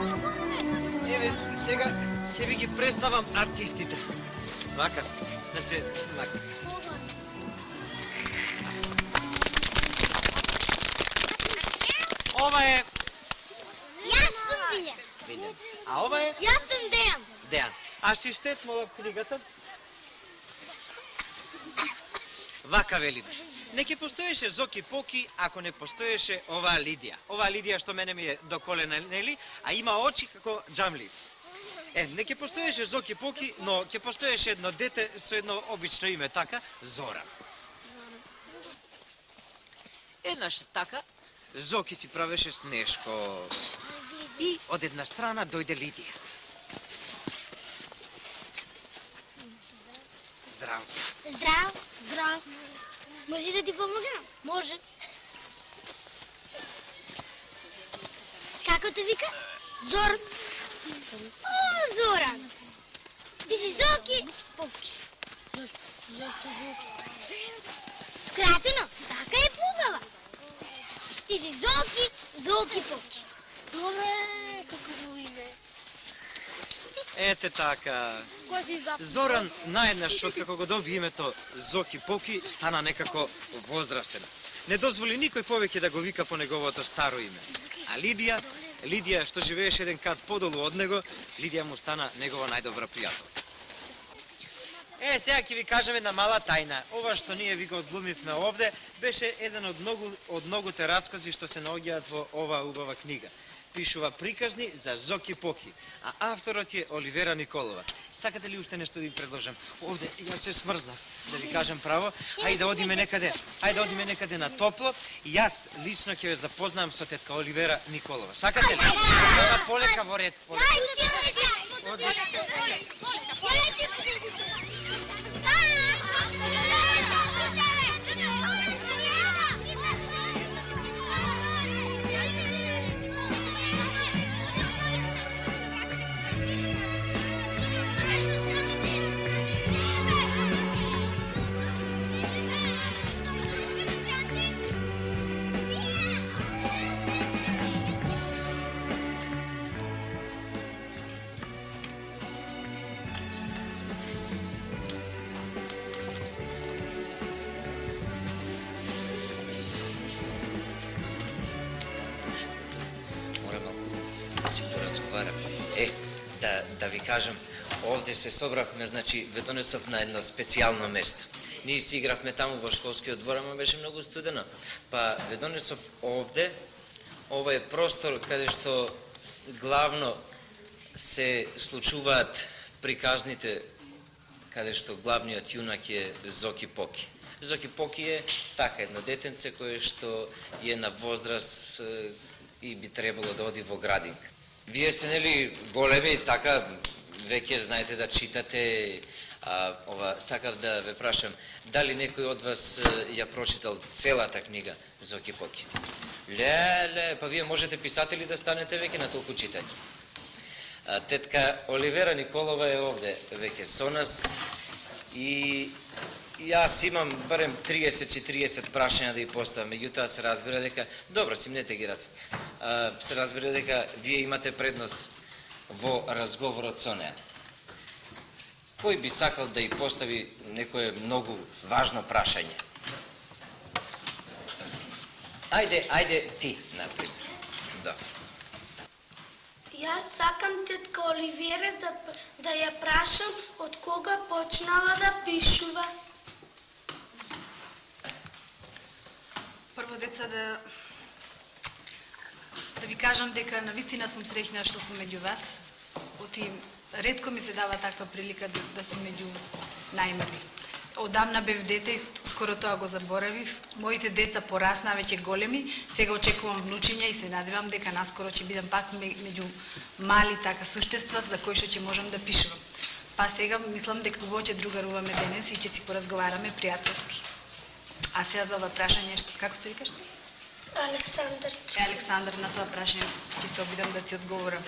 Еве, сега ќе ви ги представам артистите. Вака, да се... Вака. Ова е... Јас сум Билјан. Билјан. А ова е... Јас сум Дејан. Дејан. А шиштет, мола книгата? Вака велим. Не ќе постоеше Зоки Поки ако не постоеше оваа Лидија. Оваа Лидија што мене ми е до колена, нели? А има очи како џамли. Не ќе постоеше Зоки Поки, но ќе постоеше едно дете со едно обично име, така? Зоран. Еднаш така, Зоки си правеше снешко. И од една страна дојде Лидија. Здраво. Здраво. Здраво. Може да ти помогнам? Може. Како те вика? Зоран. О, Зоран. Ти си Зоки Поки. Зошто Зоки? Скратено, така е побава. Ти си Зоки Поки. Добре, како име. Ете така. Кој си запомнил? Зоран наеднаш како го доби името Зоки Поки стана некако возрасен. Не дозволи никој повеќе да го вика по неговото старо име. А Лидија што живееше еден кат подолу од него, Лидија му стана негова најдобра пријател. Сега ќе ви кажем една мала тајна. Ова што ние ви го одглумивме овде беше еден од многуте раскази што се наоѓаат во оваа убава книга. Пишува приказни за Зоки Поки, а авторот е Оливера Николова. Сакате ли уште нешто да ви предложам? Овде јас се смрзнав, да ви кажем право. Ајде да одиме некаде на топло и јас лично ќе ве запознам со тетка Оливера Николова. Сакате ли? Полека во ред. Да ви кажем, овде се собравме, значи, ве донесов на едно специјално место. Ние си игравме таму во школскиот двор, ама беше многу студено. Па ве донесов овде, ова е простор каде што главно се случуваат приказните, каде што главниот јунак е Зоки Поки. Зоки Поки е така едно детенце кое што е на возраст и би требало да оди во градинка. Вие се нели големи, така веќе знаете да читате, сакав да ве прашам, дали некој од вас ја прочитал целата книга Зоки Поки? Леле, па вие можете писатели да станете веќе на толку читање. Тетка Оливера Николова е овде веќе со нас и јас имам барем 30-40 прашања да ја поставам, меѓутоа се разбира дека, добро, симнете ги раците, се разбира дека вие имате предност во разговорот со неа. Кој би сакал да ја постави некое многу важно прашање? Ајде ти, например. Да. Јас сакам тетка Оливера да ја прашам од кога почнала да пишува. Прво, деца, да ви кажам дека навистина сум среќна што сум меѓу вас. Оти ретко ми се дава таква прилика да сум меѓу најмали. Одамна бев дете и скоро тоа го заборавив. Моите деца порасна веќе големи, сега очекувам внучиња и се надевам дека наскоро ќе бидам пак меѓу мали така суштества за кои што ќе можам да пишувам. Па сега мислам дека убаво ќе другаруваме денес и ќе си поразговараме пријателски. А сега за ова прашање, како се викаш ти? Александар. Александар, на тоа прашање ќе се обидам да ти одговорам.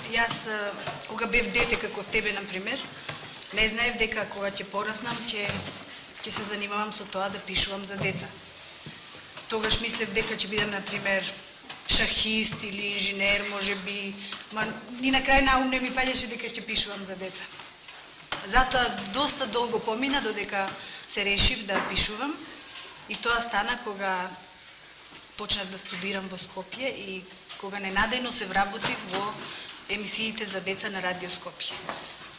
Јас, кога бев дете како тебе, например, не знаев дека кога ќе пораснам, ќе се занимавам со тоа да пишувам за деца. Тогаш мислев дека ќе бидам, например, шахист или инженер, може би, ма ни на крај на ум не ми паѓаше дека ќе пишувам за деца. Затоа доста долго помина додека се решив да пишувам и тоа стана кога почнав да студирам во Скопје и кога ненадејно се вработив во емисиите за деца на Радио Скопје.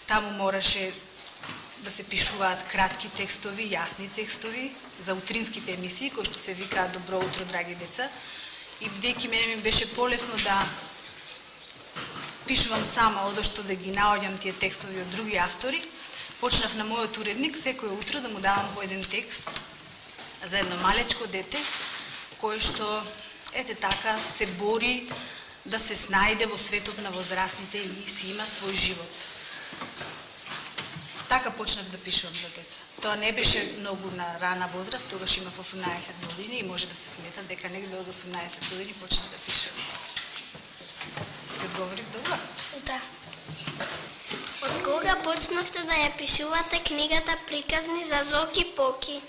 Таму мораше да се пишуваат кратки текстови, јасни текстови за утринските емисии, кои што се викаат Добро утро, драги деца. И бидејќи мене ми беше полесно да пишувам сама, одошто да ги наоѓам тие текстови од други автори, почнав на мојот уредник секој утро да му давам по еден текст за едно малечко дете, кое што, ете така, се бори да се снајде во светот на возрастните и си има свој живот. Така почнав да пишувам за деца. Тоа не беше многу на рана возраст, тогаш имав 18 години и може да се смета дека негде од 18 години почнав да пишувам. Ти одговорив добро? Да. Од кога почнавте да ја пишувате книгата Приказни за Зоки Поки?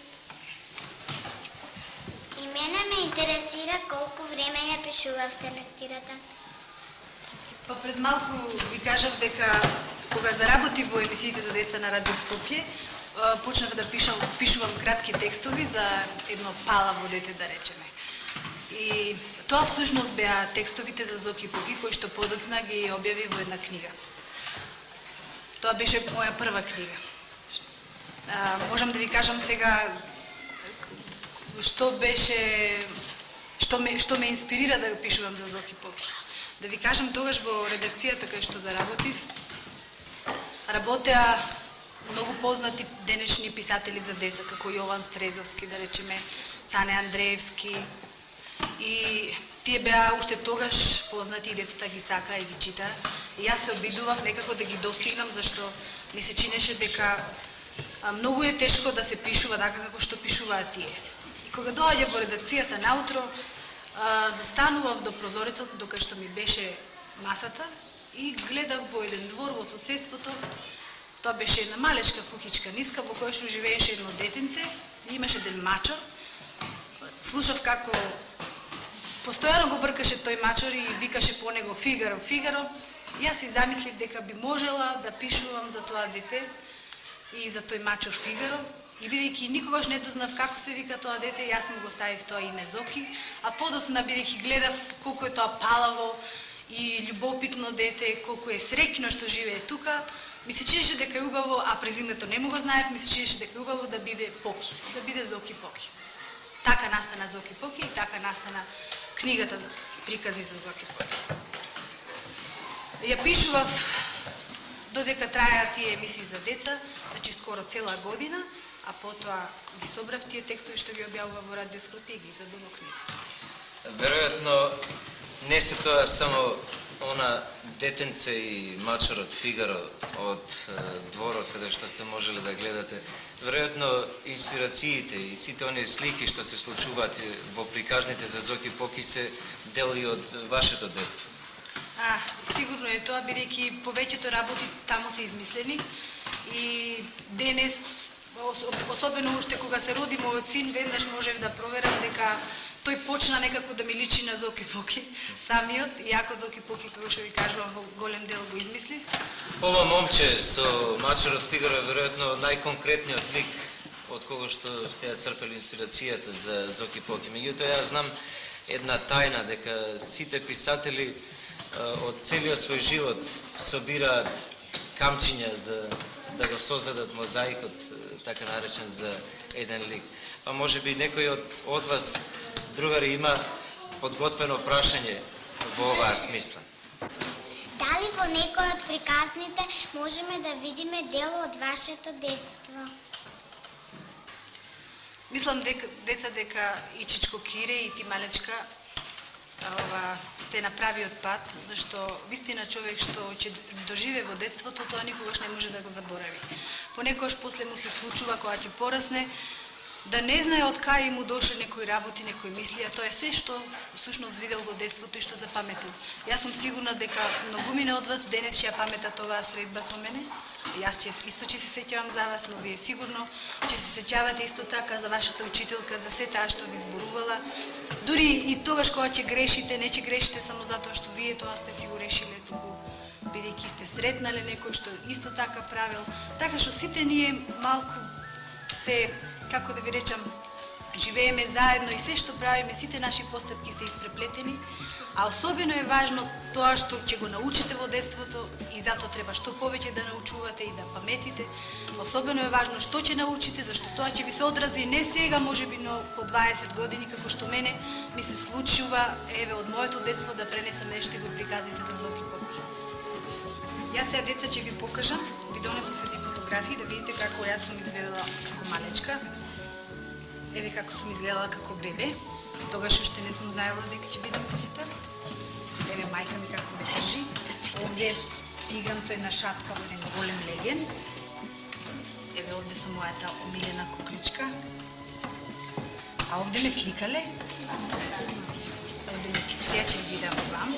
И мене ме интересира колку време ја пишувавте лектирата. Па пред малку ви кажав дека кога заработив во емисиите за деца на Радио Скопје, почнав да пишувам кратки текстови за едно палаво дете, да речеме. И тоа всушност беа текстовите за Зоки Поки, кои што подоцна ги објави во една книга. Тоа беше моја прва книга. Можам да ви кажам сега што ме инспирира да го пишувам за Зоки Поки. Да ви кажам, тогаш во редакцијата кај што заработив, работеа многу познати денешни писатели за деца, како Јован Стрезовски, да речеме, Цане Андреевски. И тие беа уште тогаш познати и децата ги сакаа и ги читаа. И јас се обидував некако да ги достигнам, зашто ми се чинеше дека многу е тешко да се пишува така како што пишуваат тие. И кога доаѓа во редакцијата наутро, застанував до прозорецот докај што ми беше масата и гледав во еден двор во соседството. Тоа беше една малечка кухичка ниска во која што живееше едно детенце и имаше еден мачор. Слушав како постојано го бркаше тој мачор и викаше по него Фигаро, Фигаро. Јас си замислив дека би можела да пишувам за тоа дете и за тој мачор Фигаро. И бидејќи никогаш не дознав како се вика тоа дете, јас му го ставив тоа име Зоки, а подоцна бидејќи гледав колку е тоа палаво и љубопитно дете, колку е среќно што живее тука, ми се чинеше дека е убаво, а презимето не му го знаев, ми се чинеше дека е убаво да биде Поки, да биде Зоки Поки. Така настана Зоки Поки и така настана книгата Приказни за Зоки Поки. Ја пишував додека траја тие емисии за деца, значи скоро цела година, а потоа ги собрав тие текстови што ги објавува во Радио Скопје и ги издадов во книга. Веројатно не се тоа само она детенце и мачорот Фигаро од дворот каде што сте можеле да гледате. Веројатно инспирациите и сите оние слики што се случуваат во приказните за Зоки Поки се дел и од вашето детство. Сигурно е тоа, бидејќи повеќето работи таму се измислени и денес, особено уште кога се роди мојот син, веднаш можев да проверам дека тој почна некако да ми личи на Зоки Поки самиот, иако Зоки Поки, како што ви кажувам, во голем дел го измислив. Ова момче со мачорот Фигаро е веројатно најконкретниот лик од кого што сте ја црпели инспирацијата за Зоки Поки. Меѓутоа, јас знам една тајна дека сите писатели од целиот свој живот собираат камчиња за да го создадат мозаикот, така наречен, за еден лик. Па може би некој од вас, другари, има подготвено прашање во оваа смисла. Дали во некој од приказните можеме да видиме дел од вашето детство? Мислам дека и Чичко Кире и ти малечка сте на правиот пат, зашто вистина човек што ќе доживе во детството, тоа никогаш не може да го заборави. Понекогаш после му се случува кога ќе порасне, да не знае од кај му дошле некои работи, некои мисли, а тоа е се што всушност видел во детството и што запаметил. Јас сум сигурна дека многумина од вас денес ќе ја паметат оваа средба со мене, Јас исто ќе се сеќавам за вас, но вие сигурно ќе се сеќавате исто така за вашата учителка, за се таа што ви зборувала. Дури и тогаш кога ќе грешите, не ќе грешите само затоа што вие тоа сте си го решиле, туку бидејќи сте сретнале некој што исто така правил. Така што сите ние малку се, како да ви речам, живееме заедно и се што правиме, сите наши постапки се испреплетени, а особено е важно тоа што ќе го научите во детството и затоа треба што повеќе да научувате и да паметите. Особено е важно што ќе научите, зашто тоа ќе ви се одрази не сега, можеби, но по 20 години, како што мене ми се случува, еве, од моето детство да пренесам нешто и во приказните за Зоки Поки. Јас сега, деца, ќе ви покажам, ви донесов едни фотографии да видите како јас сум изгледала како малечка. Еве како сум изгледала како бебе. Тогаш уште не сум знаела дека ќе бидам пастар. Еве мајка ми како ме држи. Овде си играм со една шапка во еден голем леген. Еве овде со мојата омилена кукличка. А овде ме сликале. Овде ме сликале. Сега ќе ви дам вам.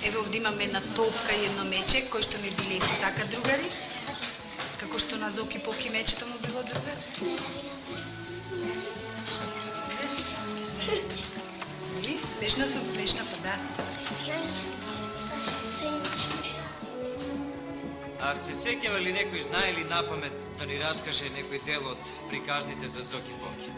Еве овде имам една топка и едно мече, кои што ми биле исто така другари. Како што на Зоки Поки мечето му било другар. Смешна сум, смешна, па да. А се сеќава ли некој, знае ли напамет да ни раскаже некој дел од приказните за Зоки Поки?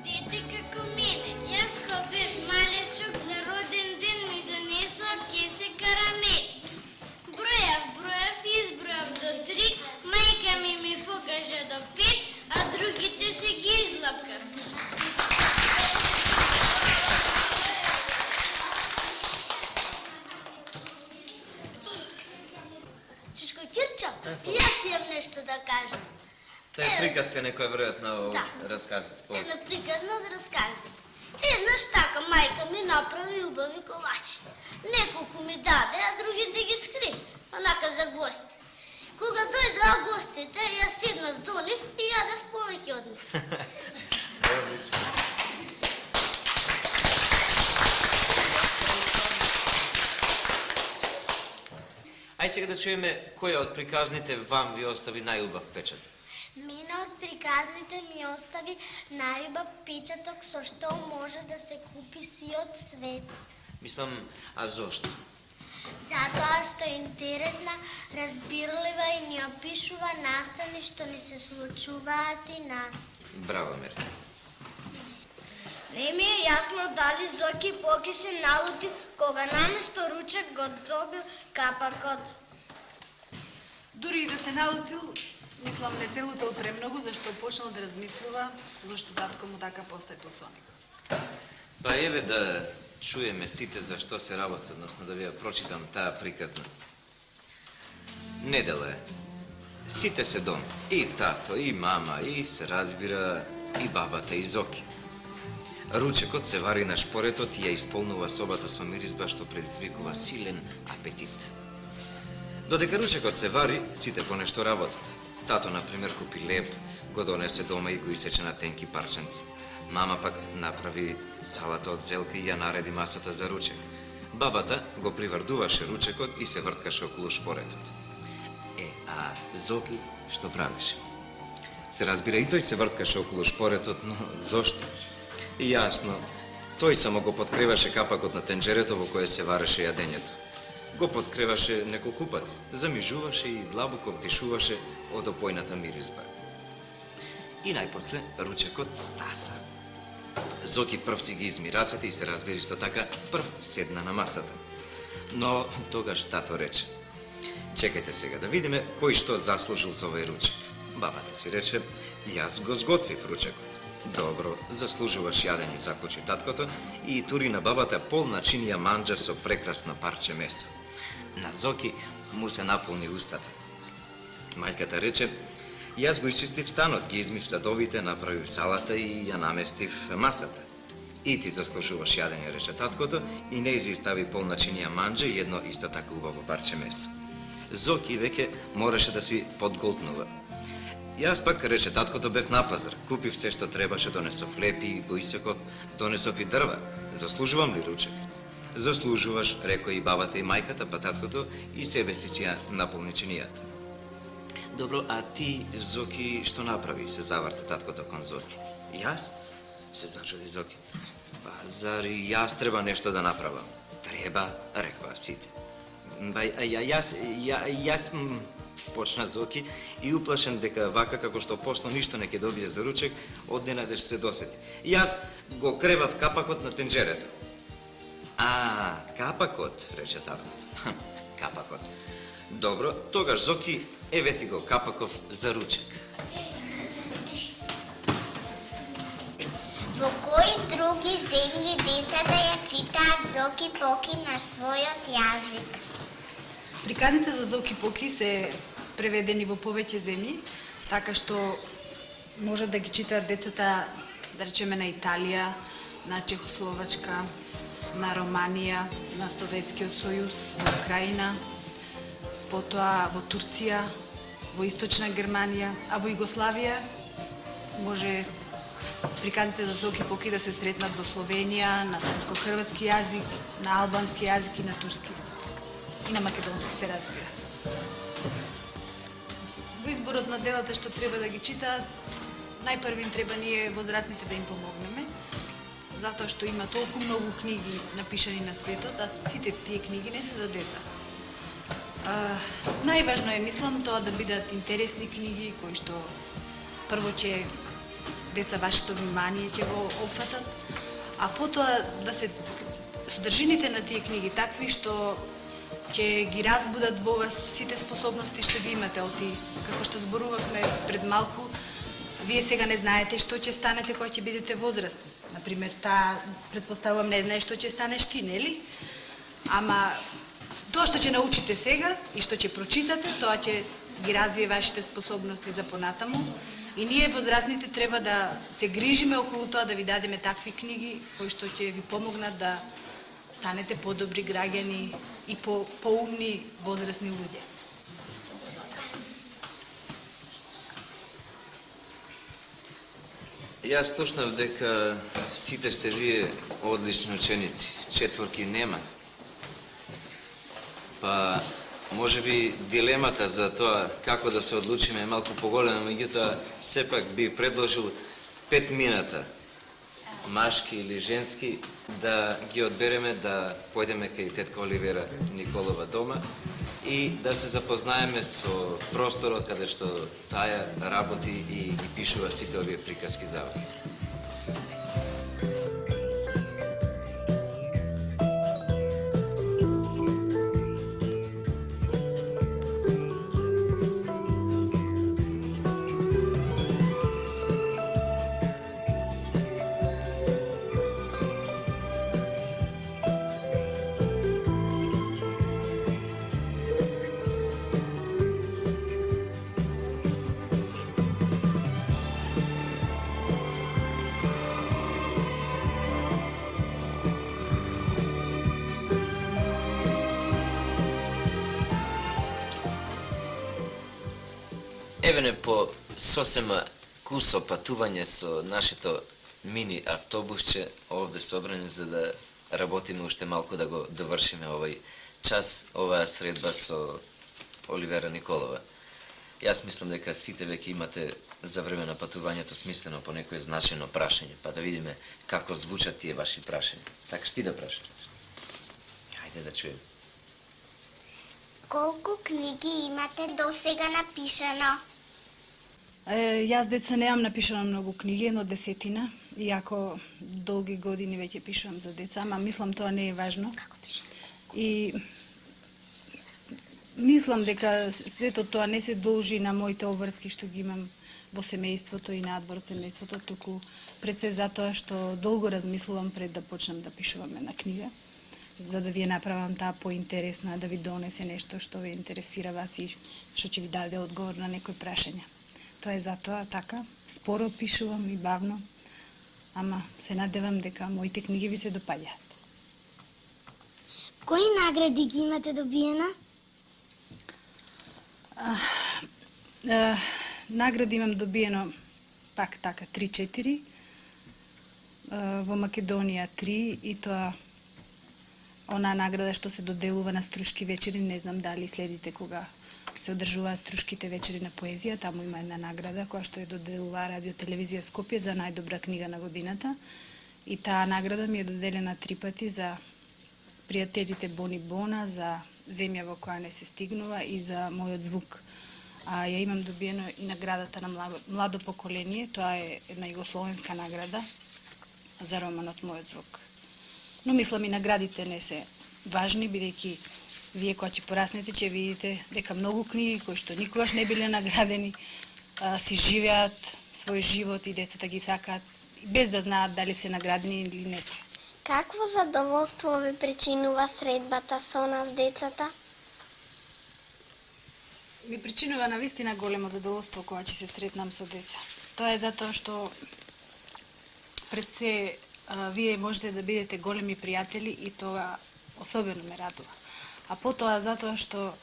Дете како мене, јас кога бев малечок за роден ден ми донесоа кесе карамели. Бројав и избројав до 3, мајка ми покажа до 5, а другите се ги излапкав. Чичко Кирчо, и јас имам нешто да кажам. Тоа е приказка некоја веројатно Да. раскаже. Една приказна да разказвам. Еднаш така мајка ми направи убави колачи. Неколку ми даде, а другите ги скри. Онака за гости. Кога дојдоа гостите, јас седнав до нив и јадев повеќе од нив. Ај сега да чуеме која од приказните вам ви остави најубав печат. Мене од приказните ми остави најубав печаток со што може да се купи сиот свет. Мислам, а зошто? Затоа што е интересна, разбирлива и ни опишува настани што ни се случуваат и нас. Браво, Мери. Не ми е јасно дали Зоки Поки се налути кога наместо ручек го добил капакот. Дури и да се налутил, мислам не се лутал премногу, зашто почнал да размислува зашто татко му така постапил со него. Па еве да чуеме сите за што се работи, односно да ви ја прочитам таа приказна. Недела е. Сите се дом. И тато, и мама, и се разбира, и бабата, и Зоки. Ручекот се вари на шпоретот и ја исполнува собата со миризба што предизвикува силен апетит. Додека ручекот се вари, сите понешто работат. Тато, например, купи леб, го донесе дома и го исече на тенки парченци. Мама пак направи салата од зелка и ја нареди масата за ручек. Бабата го приврдуваше ручекот и се врткаше околу шпоретот. А Зоки што правеше? Се разбира, и тој се врткаше околу шпоретот, но зошто? И јасно, тој само го подкреваше капакот на тенџерето во кое се вареше јадењето. Го подкреваше неколку пати, замижуваше и длабоко вдишуваше од опојната миризба. И најпосле ручекот стаса. Зоки прв си ги изми рацете и се разбира исто така, прв седна на масата. Но тогаш тато рече: чекајте сега да видиме кој што заслужил за овој ручек. Бабата си рече: јас го сготвив ручекот. Добро, заслужуваш јадење, заклучи таткото и тури на бабата полна чинија манџа со прекрасно парче месо. На Зоки му се наполни устата. Мајката рече: јас го исчистив станот, ги измив садовите, направив салата и ја наместив масата. И ти заслужуваш јадење, рече таткото и нејзи стави полна чинија манџа и едно исто така убаво парче месо. Зоки веќе мораше да си подголтнува. Јас пак, рече таткото, бев на пазар. Купив се што требаше, донесов лепи, го исеков, донесов и дрва. Заслужувам ли ручек? Заслужуваш, рекоа и бабата и мајката, па таткото и себе си ја наполни чинијата. Добро, а ти, Зоки, што направи? Се заврте таткото кон Зоки. Јас? Се зачуди Зоки. Па, зар и јас треба нешто да направам? Треба, рекоа сите. Ба, јас почна Зоки и уплашен дека вака како што посно ништо не ќе добие за ручек, одненадеж се досети. Јас го кревав капакот на тенџерето. А, капакот, рече таткото. Капакот. Добро, тогаш Зоки, еве ти го капаков за ручек. Во кои други земји децата ја читаат Зоки Поки на својот јазик? Приказните за Зоки Поки се преведени во повеќе земји, така што може да ги читаат децата, да речеме, на Италија, на Чехословачка, на Романија, на Советскиот сојуз, во Украина, потоа во Турција, во Источна Германија, а во Југославија може приказните за Зоки Поки да се сретнат во Словенија, на српско-хрватски јазик, на албански јазик и на турски исто така. И на македонски се разбира. Во изборот на делата што треба да ги читаат, најпрви им треба ние возрастните да им помогнеме, затоа што има толку многу книги напишани на светот, а сите тие книги не се за деца. Најважно е, мислам, тоа да бидат интересни книги кои што прво ќе деца вашето внимание ќе го опфатат, а потоа да се содржините на тие книги такви што ќе ги разбудат во вас сите способности што ги имате. Оти, како што зборувавме пред малку, вие сега не знаете што ќе станете кога ќе бидете возрастни. Например, таа, предпоставувам, не знае што ќе станеш ти, нели? Ама тоа што ќе научите сега и што ќе прочитате, тоа ќе ги развие вашите способности за понатаму. И ние, возрастните, треба да се грижиме околу тоа да ви дадеме такви книги кои што ќе ви помогнат да станете подобри граѓани и поумни возрастни луѓе. Јас слушнав дека сите сте вие одлични ученици. Четворки нема. Па, може би дилемата за тоа како да се одлучиме е малку поголема, меѓутоа сепак би предложил 5 мината, машки или женски, да ги одбереме да појдеме кај тетка Оливера Николова дома и да се запознаеме со просторот каде што таа работи и ги пишува сите овие приказки за вас. Евене по сосема кусо патување со нашето мини автобусче овде собрани за да работиме уште малку да го довршиме овој час, оваа средба со Оливера Николова. Јас мислам дека сите веќе имате за време на патувањето смислено по некој значајно прашање, па да видиме како звучат тие ваши прашања. Сакаш ти да прашаш? Хајде да чуем. Колку книги имате досега напишано? Јас, деца, немам напишано многу книги, едно 10, иако долги години веќе пишувам за деца, ама мислам тоа не е важно. Како пише? И мислам дека сето тоа не се должи на моите обврски што ги имам во семејството и надвор од семејството, туку пред се затоа што долго размислувам пред да почнам да пишувам една книга, за да ви ја направам таа поинтересна, да ви донесе нешто што ве интересира вас и што ќе ви даде одговор на некои прашања. Тоа е затоа така, споро пишувам и бавно, ама се надевам дека моите книги ви се допаѓаат. Кои награди ги имате добиена? Награди имам добиено така 3-4. Во Македонија 3 и тоа она награда што се доделува на Струшки вечери, не знам дали следите кога се одржуваат Струшките вечери на поезија, таму има една награда која што е доделува Радио Телевизија Скопје за најдобра книга на годината. И таа награда ми е доделена 3 пати за пријателите Бони Бона, за Земја во која не се стигнува и за Мојот звук. Ја имам добиено и наградата на младо поколение, тоа е една југословенска награда за романот Мојот звук. Но мислам и наградите не се важни, бидејќи вие кога ќе пораснете ќе видите дека многу книги кои што никогаш не биле наградени си живеат свој живот и децата ги сакаат без да знаат дали се наградени или не се. Какво задоволство ви причинува средбата со нас децата? Ми причинува навистина големо задоволство кога ќе се сретнам со деца. Тоа е затоа што пред се вие можете да бидете големи пријатели и тоа особено ме радува. А потоа затоа што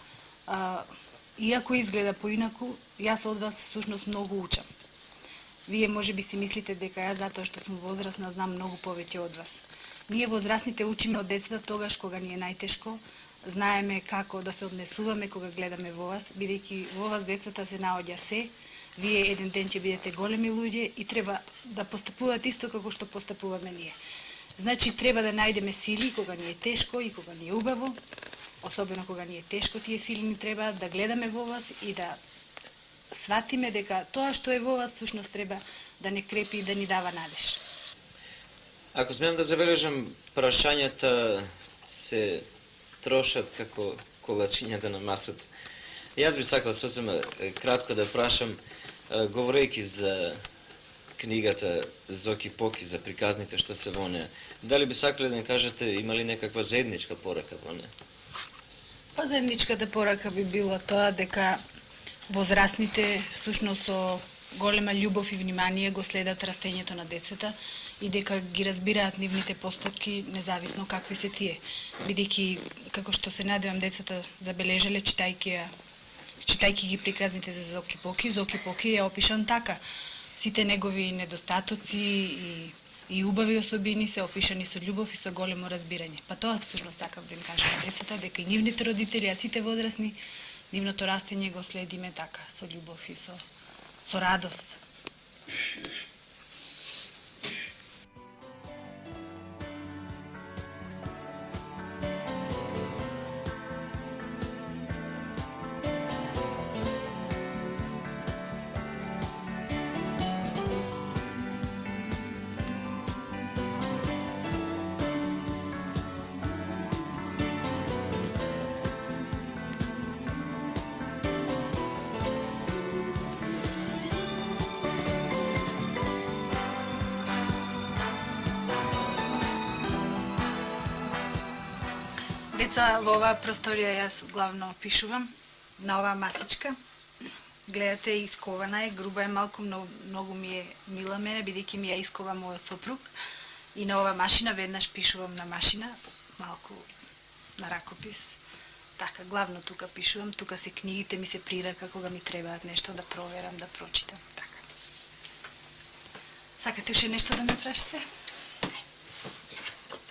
иако изгледа поинаку, јас од вас всушност многу учам. Вие можеби си мислите дека јас затоа што сум возрасна знам многу повеќе од вас. Ние возрастните учиме од децата тогаш кога ни е најтешко, знаеме како да се однесуваме кога гледаме во вас, бидејќи во вас децата се наоѓа се, вие еден ден ќе бидете големи луѓе и треба да постапувате исто како што постапуваме ние. Значи треба да најдеме сили кога ни е тешко и кога ни е убаво, особено кога ни е тешко, тие сили ни треба да гледаме во вас и да сватиме дека тоа што е во вас всушност треба да не крепи и да ни дава надеж. Ако смеам да забележам, прашањата се трошат како колачињата на масата. Јас би сакал сосема кратко да прашам, говорејќи за книгата Зоки Поки, за приказните што се во неа, дали би сакале да кажете има ли некаква заедничка порака во неа? Па заедничката порака би било тоа дека возрастните всушност со голема љубов и внимание го следат растењето на децата и дека ги разбираат нивните постапки независно какви се тие. Бидејќи, како што се надевам децата забележале читајќи ги приказните за Зоки Поки, Зоки Поки е опишан така. Сите негови недостатоци и убави особини се опишани со љубов и со големо разбирање. Па тоа всушност сакав да им кажам на децата, дека и нивните родители, а сите возрастни, нивното растење го следиме така, со љубов и со радост. Деца, во оваа просторија јас главно пишувам на оваа масичка. Гледате, искована е, груба е малку, многу ми е мила мене, бидејќи ми ја искова мојот сопруг. И на оваа машина веднаш пишувам на машина, малку на ракопис. Така, главно тука пишувам, тука се книгите ми се прирака кога ми требаат нешто да проверам, да прочитам. Така. Сакате уште нешто да ме прашате?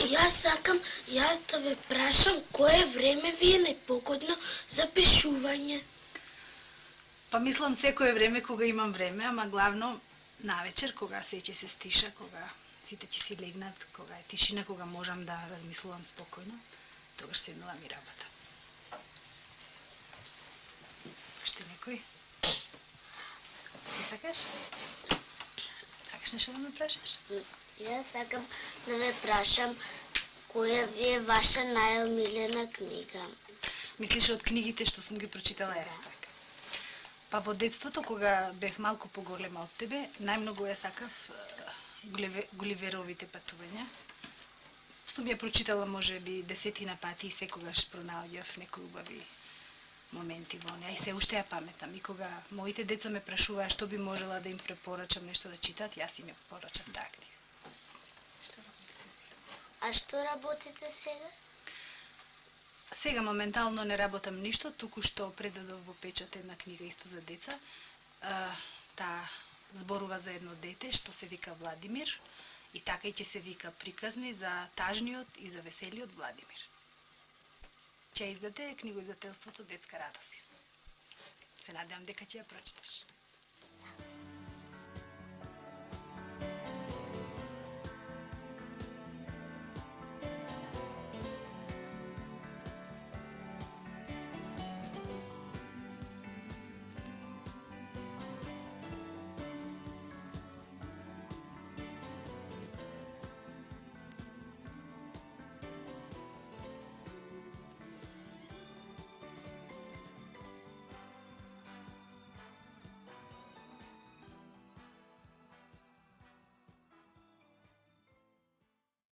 Јас сакам да ве прашам кое време ви е најпогодно за пишување. Па мислам секое време кога имам време, ама главно навечер кога се ќе се стиша, кога сите ќе си легнат, кога е тишина, кога можам да размислувам спокојно, тогаш седнала ми работа. Уште некој? Ти сакаш? Сакаш нешто да ме прашаш? Јас сакам да ве прашам која ви е ваша најомилена книга? Мислиш од книгите што сум ги прочитала јас така? Па во детството, кога бев малку поголема од тебе, најмногу ја сакав Гуливеровите патувања. Сум ја прочитала можеби 10 пати и секогаш пронаоѓав некои убави моменти во неа и се уште ја паметам. И кога моите деца ме прашуваа што би можела да им препорачам нешто да читат, јас им ја препорачав таа книга. А што работите сега? Сега моментално не работам ништо, туку што предадов во печат една книга исто за деца таа зборува за едно дете што се вика Владимир и така и ќе се вика приказни за тажниот и за веселиот Владимир. Ќе издаде книгоиздателството Детска радост. Се надевам дека ќе ја прочиташ.